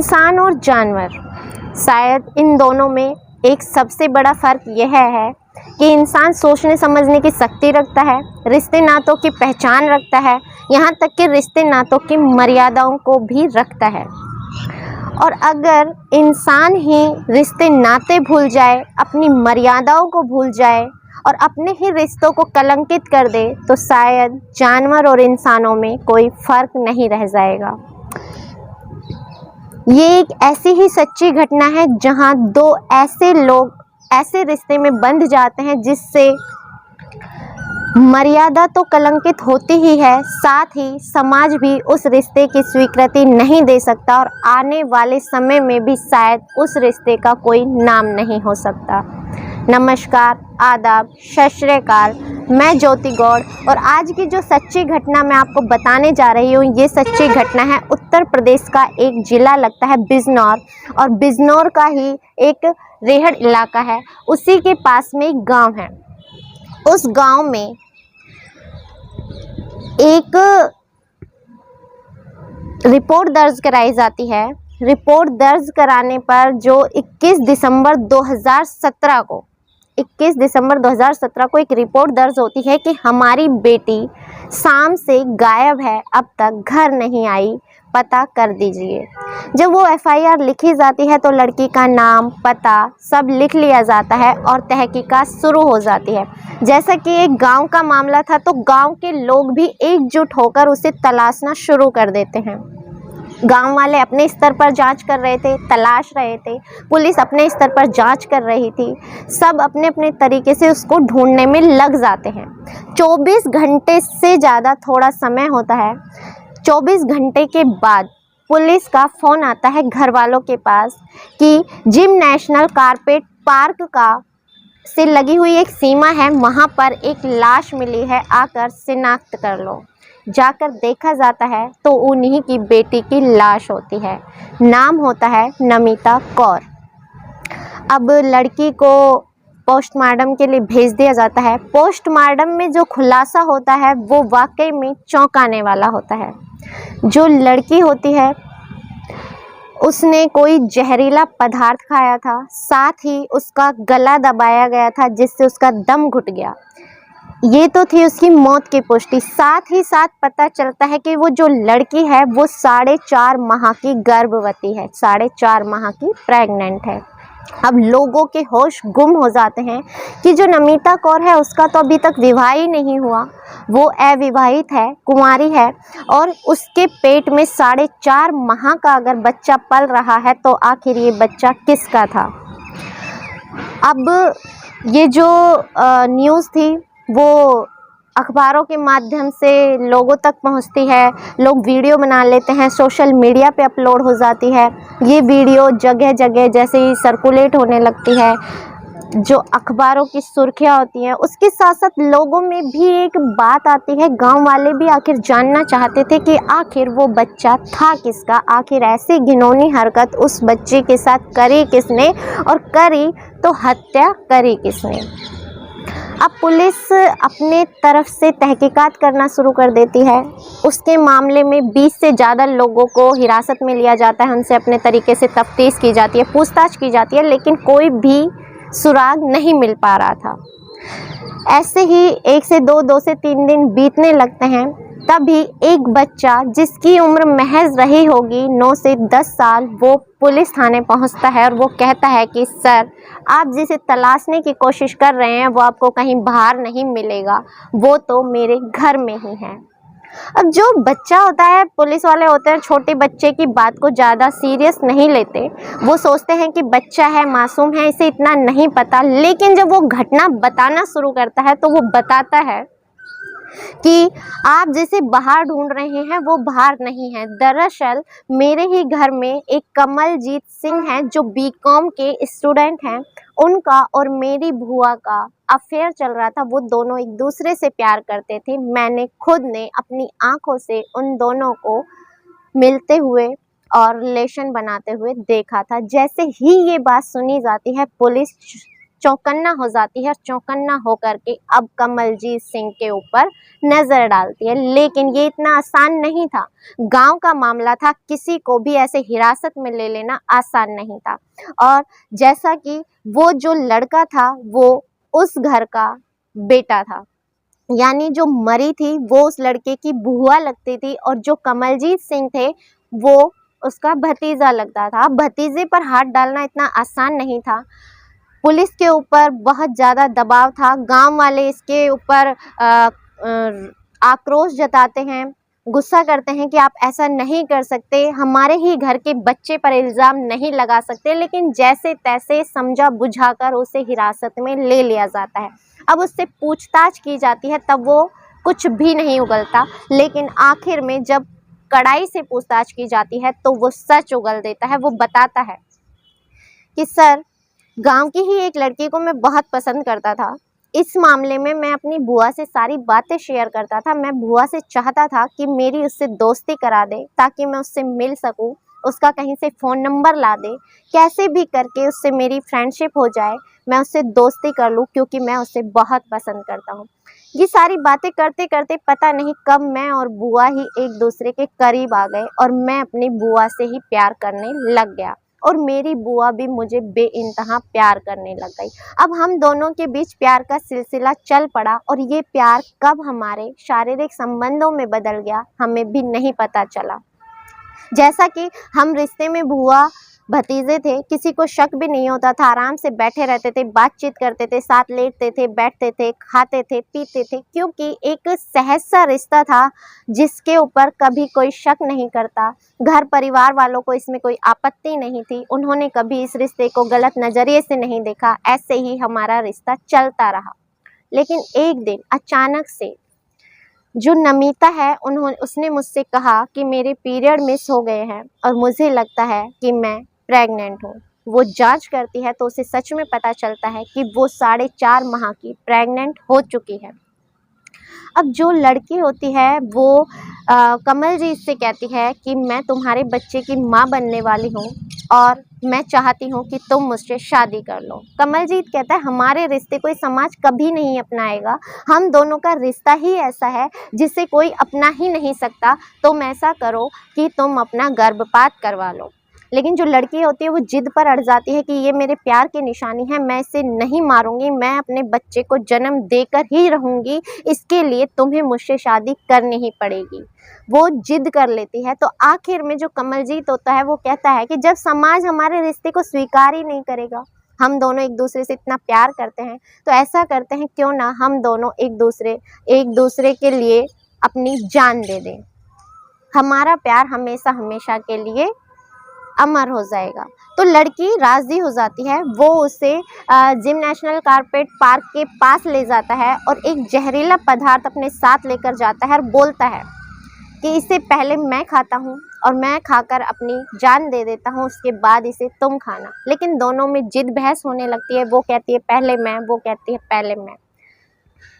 इंसान और जानवर, शायद इन दोनों में एक सबसे बड़ा फ़र्क यह है कि इंसान सोचने समझने की शक्ति रखता है, रिश्ते नातों की पहचान रखता है, यहाँ तक कि रिश्ते नातों की मर्यादाओं को भी रखता है। और अगर इंसान ही रिश्ते नाते भूल जाए, अपनी मर्यादाओं को भूल जाए और अपने ही रिश्तों को कलंकित कर दे, तो शायद जानवर और इंसानों में कोई फ़र्क नहीं रह जाएगा। ये एक ऐसी ही सच्ची घटना है जहां दो ऐसे लोग ऐसे रिश्ते में बंध जाते हैं जिससे मर्यादा तो कलंकित होती ही है, साथ ही समाज भी उस रिश्ते की स्वीकृति नहीं दे सकता और आने वाले समय में भी शायद उस रिश्ते का कोई नाम नहीं हो सकता। नमस्कार, आदाब, सत श्री अकाल। मैं ज्योति गौड़ और आज की जो सच्ची घटना मैं आपको बताने जा रही हूँ, ये सच्ची घटना है उत्तर प्रदेश का एक ज़िला लगता है बिजनौर, और बिजनौर का ही एक रेहड़ इलाका है। उसी के पास में एक गांव है। उस गांव में एक रिपोर्ट दर्ज कराई जाती है। रिपोर्ट दर्ज कराने पर जो 21 दिसंबर 2017 को एक रिपोर्ट दर्ज होती है कि हमारी बेटी शाम से गायब है, अब तक घर नहीं आई, पता कर दीजिए। जब वो एफआईआर लिखी जाती है तो लड़की का नाम, पता सब लिख लिया जाता है और तहकीकात शुरू हो जाती है। जैसा कि एक गांव का मामला था तो गांव के लोग भी एकजुट होकर उसे तलाशना शुरू कर देते हैं। गांव वाले अपने स्तर पर जांच कर रहे थे, तलाश रहे थे, पुलिस अपने स्तर पर जांच कर रही थी, सब अपने अपने तरीके से उसको ढूंढने में लग जाते हैं। 24 घंटे से ज़्यादा थोड़ा समय होता है। 24 घंटे के बाद पुलिस का फ़ोन आता है घर वालों के पास कि जिम नेशनल कारपेट पार्क का से लगी हुई एक सीमा है, वहाँ पर एक लाश मिली है, आकर शिनाख्त कर लो। जाकर देखा जाता है तो उन्हीं की बेटी की लाश होती है। नाम होता है नमिता कौर। अब लड़की को पोस्टमार्टम के लिए भेज दिया जाता है। पोस्टमार्टम में जो खुलासा होता है वो वाकई में चौंकाने वाला होता है। जो लड़की होती है उसने कोई जहरीला पदार्थ खाया था, साथ ही उसका गला दबाया गया था जिससे उसका दम घुट गया। ये तो थी उसकी मौत की पुष्टि। साथ ही साथ पता चलता है कि वो जो लड़की है वो 4.5 माह की गर्भवती है, 4.5 माह की प्रेग्नेंट है। अब लोगों के होश गुम हो जाते हैं कि जो नमिता कौर है उसका तो अभी तक विवाह ही नहीं हुआ, वो अविवाहित है, कुंवारी है, और उसके पेट में 4.5 माह का अगर बच्चा पल रहा है तो आखिर ये बच्चा किसका था। अब ये जो न्यूज़ थी वो अखबारों के माध्यम से लोगों तक पहुंचती है, लोग वीडियो बना लेते हैं, सोशल मीडिया पे अपलोड हो जाती है। ये वीडियो जगह जगह जैसे ही सर्कुलेट होने लगती है, जो अखबारों की सुर्खियां होती हैं, उसके साथ साथ लोगों में भी एक बात आती है। गांव वाले भी आखिर जानना चाहते थे कि आखिर वो बच्चा था किसका, आखिर ऐसी घिनौनी हरकत उस बच्चे के साथ करी किसने, और करी तो हत्या करी किसने। अब पुलिस अपने तरफ से तहकीकात करना शुरू कर देती है। उसके मामले में 20 से ज़्यादा लोगों को हिरासत में लिया जाता है, उनसे अपने तरीके से तफ्तीश की जाती है, पूछताछ की जाती है, लेकिन कोई भी सुराग नहीं मिल पा रहा था। ऐसे ही 1 से 2 से 3 दिन बीतने लगते हैं। तभी एक बच्चा जिसकी उम्र महज रही होगी 9 से 10 साल, वो पुलिस थाने पहुंचता है और वो कहता है कि सर, आप जिसे तलाशने की कोशिश कर रहे हैं वो आपको कहीं बाहर नहीं मिलेगा, वो तो मेरे घर में ही है। अब जो बच्चा होता है, पुलिस वाले होते हैं, छोटे बच्चे की बात को ज़्यादा सीरियस नहीं लेते। वो सोचते हैं कि बच्चा है, मासूम है, इसे इतना नहीं पता। लेकिन जब वो घटना बताना शुरू करता है तो वो बताता है कि आप जिसे बाहर ढूंढ रहे हैं वो बाहर नहीं है। दरअसल मेरे ही घर में एक कमलजीत सिंह हैं जो बीकॉम के स्टूडेंट हैं, उनका और मेरी बुआ का अफेयर चल रहा था। वो दोनों एक दूसरे से प्यार करते थे। मैंने खुद ने अपनी आंखों से उन दोनों को मिलते हुए और रिलेशन बनाते हुए देखा था। जैसे ही ये बात सुनी जाती है, पुलिस चौकन्ना हो जाती है और चौकन्ना होकर के अब कमलजीत सिंह के ऊपर नजर डालती है। लेकिन ये इतना आसान नहीं था, गांव का मामला था, किसी को भी ऐसे हिरासत में ले लेना आसान नहीं था। और जैसा कि वो जो लड़का था वो उस घर का बेटा था, यानी जो मरी थी वो उस लड़के की बुआ लगती थी और जो कमलजीत सिंह थे वो उसका भतीजा लगता था। अब भतीजे पर हाथ डालना इतना आसान नहीं था। पुलिस के ऊपर बहुत ज़्यादा दबाव था, गांव वाले इसके ऊपर आक्रोश जताते हैं, गुस्सा करते हैं कि आप ऐसा नहीं कर सकते, हमारे ही घर के बच्चे पर इल्ज़ाम नहीं लगा सकते। लेकिन जैसे तैसे समझा बुझाकर उसे हिरासत में ले लिया जाता है। अब उससे पूछताछ की जाती है तब वो कुछ भी नहीं उगलता, लेकिन आखिर में जब कड़ाई से पूछताछ की जाती है तो वो सच उगल देता है। वो बताता है कि सर, गांव की ही एक लड़की को मैं बहुत पसंद करता था। इस मामले में मैं अपनी बुआ से सारी बातें शेयर करता था। मैं बुआ से चाहता था कि मेरी उससे दोस्ती करा दे ताकि मैं उससे मिल सकूं, उसका कहीं से फ़ोन नंबर ला दे, कैसे भी करके उससे मेरी फ्रेंडशिप हो जाए, मैं उससे दोस्ती कर लूं क्योंकि मैं उसे बहुत पसंद करता हूं। ये सारी बातें करते करते पता नहीं कब मैं और बुआ ही एक दूसरे के करीब आ गए और मैं अपनी बुआ से ही प्यार करने लग गया और मेरी बुआ भी मुझे बेइंतहा प्यार करने लग गई। अब हम दोनों के बीच प्यार का सिलसिला चल पड़ा और ये प्यार कब हमारे शारीरिक संबंधों में बदल गया हमें भी नहीं पता चला। जैसा कि हम रिश्ते में बुआ भतीजे थे, किसी को शक भी नहीं होता था, आराम से बैठे रहते थे, बातचीत करते थे, साथ लेटते थे, बैठते थे, खाते थे, पीते थे, क्योंकि एक सहज सा रिश्ता था जिसके ऊपर कभी कोई शक नहीं करता। घर परिवार वालों को इसमें कोई आपत्ति नहीं थी, उन्होंने कभी इस रिश्ते को गलत नज़रिए से नहीं देखा। ऐसे ही हमारा रिश्ता चलता रहा। लेकिन एक दिन अचानक से जो नमिता है उसने मुझसे कहा कि मेरे पीरियड मिस हो गए हैं और मुझे लगता है कि मैं प्रेग्नेंट हूँ। वो जांच करती है तो उसे सच में पता चलता है कि वो 4.5 माह की प्रेग्नेंट हो चुकी है। अब जो लड़की होती है वो कमलजीत से कहती है कि मैं तुम्हारे बच्चे की माँ बनने वाली हूँ और मैं चाहती हूँ कि तुम मुझसे शादी कर लो। कमलजीत कहता है हमारे रिश्ते कोई समाज कभी नहीं अपनाएगा, हम दोनों का रिश्ता ही ऐसा है जिसे कोई अपना ही नहीं सकता। तुम ऐसा करो कि तुम अपना गर्भपात करवा लो। लेकिन जो लड़की होती है वो जिद पर अड़ जाती है कि ये मेरे प्यार की निशानी है, मैं इसे नहीं मारूंगी, मैं अपने बच्चे को जन्म देकर ही रहूंगी, इसके लिए तुम्हें मुझसे शादी करनी ही पड़ेगी। वो जिद कर लेती है। तो आखिर में जो कमलजीत होता है वो कहता है कि जब समाज हमारे रिश्ते को स्वीकार ही नहीं करेगा, हम दोनों एक दूसरे से इतना प्यार करते हैं, तो ऐसा करते हैं क्यों ना हम दोनों एक दूसरे के लिए अपनी जान दे दें। हमारा प्यार हमेशा हमेशा के लिए अमर हो जाएगा। तो लड़की राज़ी हो जाती है। वो उसे जिम नेशनल कारपेट पार्क के पास ले जाता है और एक जहरीला पदार्थ अपने साथ लेकर जाता है और बोलता है कि इसे पहले मैं खाता हूँ और मैं खाकर अपनी जान दे देता हूँ, उसके बाद इसे तुम खाना। लेकिन दोनों में जिद बहस होने लगती है, वो कहती है पहले मैं, वो कहती है पहले मैं।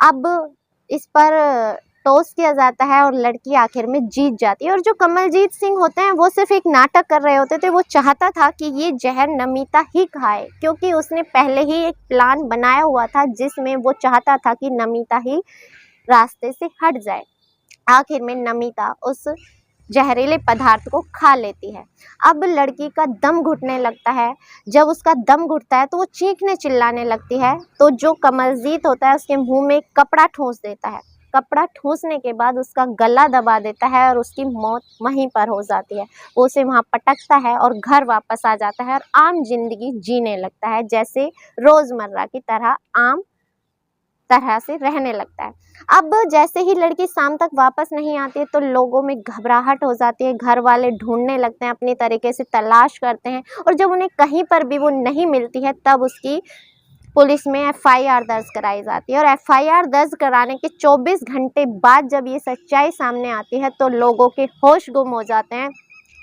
अब इस पर टॉस किया जाता है और लड़की आखिर में जीत जाती है। और जो कमलजीत सिंह होते हैं वो सिर्फ एक नाटक कर रहे होते थे। वो चाहता था कि ये जहर नमिता ही खाए, क्योंकि उसने पहले ही एक प्लान बनाया हुआ था जिसमें वो चाहता था कि नमिता ही रास्ते से हट जाए। आखिर में नमिता उस जहरीले पदार्थ को खा लेती है। अब लड़की का दम घुटने लगता है। जब उसका दम घुटता है तो वो चीखने चिल्लाने लगती है। तो जो कमलजीत होता है उसके मुंह में कपड़ा ठूंस देता है। कपड़ा ठूंसने के बाद उसका गला दबा देता है और उसकी मौत वहीं पर हो जाती है। वो उसे वहाँ पटकता है और घर वापस आ जाता है और आम जिंदगी जीने लगता है, जैसे रोज़मर्रा की तरह आम तरह से रहने लगता है। अब जैसे ही लड़की शाम तक वापस नहीं आती है तो लोगों में घबराहट हो जाती है, घर वाले ढूंढने लगते हैं, अपनी तरीके से तलाश करते हैं और जब उन्हें कहीं पर भी वो नहीं मिलती है तब उसकी पुलिस में एफआईआर दर्ज कराई जाती है। और एफआईआर दर्ज कराने के 24 घंटे बाद जब ये सच्चाई सामने आती है तो लोगों के होश गुम हो जाते हैं।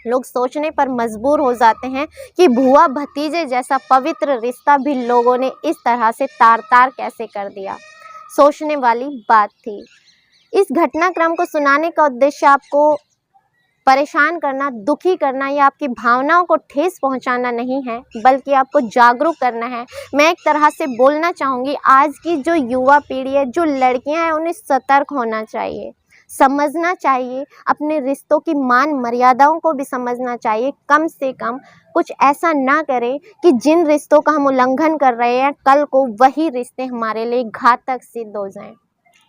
लोग सोचने पर मजबूर हो जाते हैं कि बुआ भतीजे जैसा पवित्र रिश्ता भी लोगों ने इस तरह से तार-तार कैसे कर दिया। सोचने वाली बात थी। इस घटनाक्रम को सुनाने का उद्देश्य आपको परेशान करना, दुखी करना या आपकी भावनाओं को ठेस पहुंचाना नहीं है, बल्कि आपको जागरूक करना है। मैं एक तरह से बोलना चाहूँगी, आज की जो युवा पीढ़ी है, जो लड़कियां हैं, उन्हें सतर्क होना चाहिए, समझना चाहिए, अपने रिश्तों की मान मर्यादाओं को भी समझना चाहिए। कम से कम कुछ ऐसा ना करें कि जिन रिश्तों का हम उल्लंघन कर रहे हैं, कल को वही रिश्ते हमारे लिए घातक सिद्ध हो जाएं।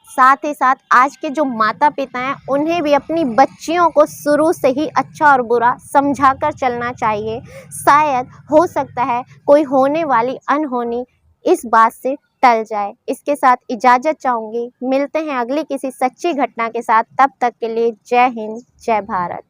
साथ ही साथ आज के जो माता पिता हैं, उन्हें भी अपनी बच्चियों को शुरू से ही अच्छा और बुरा समझाकर चलना चाहिए। शायद हो सकता है कोई होने वाली अनहोनी इस बात से टल जाए। इसके साथ इजाज़त चाहूँगी। मिलते हैं अगली किसी सच्ची घटना के साथ। तब तक के लिए जय हिंद, जय भारत।